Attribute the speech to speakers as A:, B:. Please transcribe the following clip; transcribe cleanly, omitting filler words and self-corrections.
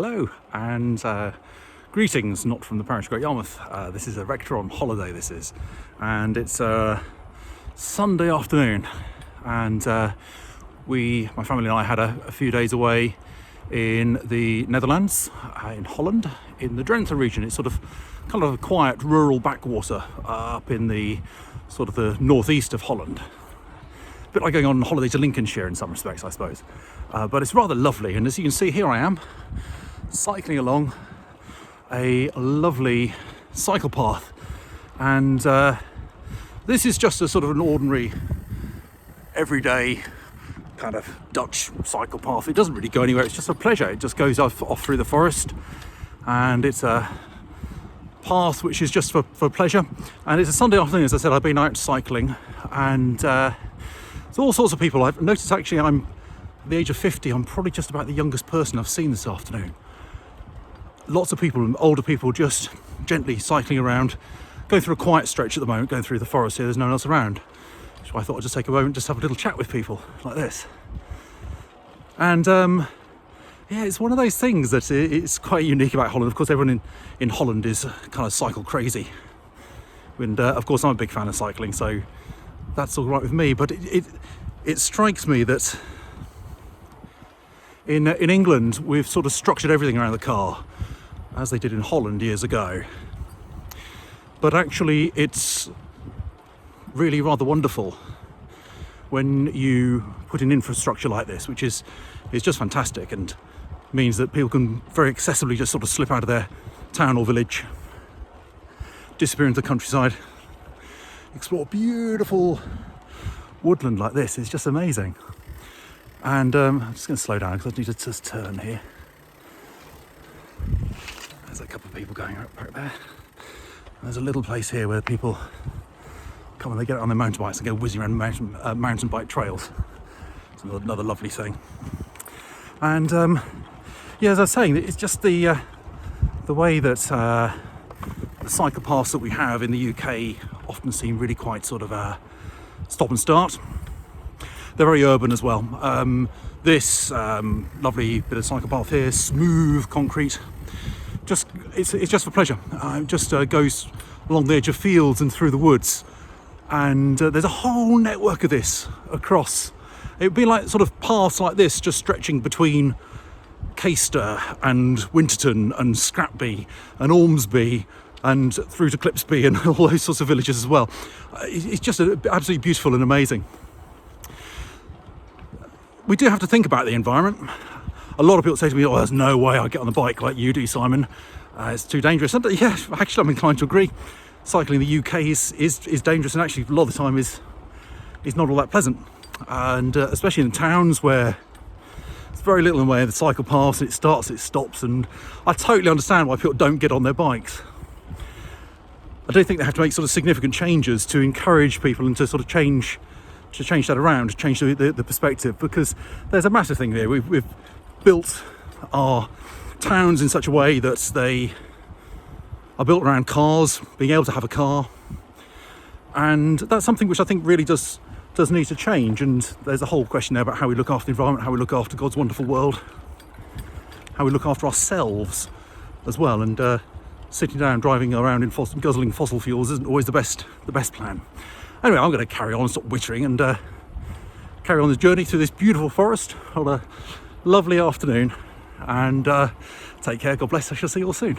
A: Hello and greetings, not from the parish of Great Yarmouth. This is a rector on holiday, this is, and it's Sunday afternoon, and my family and I had a few days away in the Netherlands, in Holland, in the Drenthe region. It's sort of kind of a quiet rural backwater up in the sort of the northeast of Holland. A bit like going on holiday to Lincolnshire in some respects, I suppose. But it's rather lovely, and as you can see, here I am cycling along a lovely cycle path, and this is just a sort of an ordinary everyday kind of Dutch cycle path. It doesn't really go anywhere, it's just a pleasure. It just goes off through the forest, and it's a path which is just for pleasure. And it's a Sunday afternoon, as I said. I've been out cycling, and there's all sorts of people. I've noticed actually I'm at the age of 50, I'm probably just about the youngest person I've seen this afternoon. Lots of people, older people, just gently cycling around, going through a quiet stretch at the moment, going through the forest here. There's no one else around. So I thought I'd just take a moment, just have a little chat with people like this. And yeah, it's one of those things that it's quite unique about Holland. Of course, everyone in Holland is kind of cycle crazy. And of course, I'm a big fan of cycling, so that's all right with me. But it strikes me that in England, we've sort of structured everything around the car, as they did in Holland years ago. But actually, it's really rather wonderful when you put in infrastructure like this, which is just fantastic, and means that people can very accessibly just sort of slip out of their town or village, disappear into the countryside, explore beautiful woodland like this. It's just amazing. And I'm just going to slow down because I need to just turn here. There's a couple of people going right there. There's a little place here where people come and they get on their motorbikes and go whizzing around mountain bike trails. It's another lovely thing. And yeah, as I was saying, it's just the way that the cycle paths that we have in the UK often seem really quite sort of stop and start. They're very urban as well. This lovely bit of cycle path here, smooth concrete, it's just for pleasure. It just goes along the edge of fields and through the woods, and there's a whole network of this across. It would be like sort of paths like this, just stretching between Caister and Winterton and Scrapby and Ormsby and through to Clipsby and all those sorts of villages as well. It's just absolutely beautiful and amazing. We do have to think about the environment. A lot of people say to me, "Oh, there's no way I get on the bike like you do, Simon. It's too dangerous." And yeah, actually, I'm inclined to agree. Cycling in the UK is dangerous, and actually a lot of the time is not all that pleasant. And especially in towns where there's very little in the way of the cycle paths, it starts, it stops, and I totally understand why people don't get on their bikes. I do think they have to make sort of significant changes to encourage people and to sort of change that around, to change the perspective, because there's a massive thing there. We've built our towns in such a way that they are built around cars, being able to have a car, and that's something which I think really does need to change. And there's a whole question there about how we look after the environment, how we look after God's wonderful world, how we look after ourselves as well. And sitting down driving around in guzzling fossil fuels isn't always the best plan. Anyway, I'm going to carry on, stop wittering, and carry on this journey through this beautiful forest on a lovely afternoon. And take care, God bless, I shall see you all soon.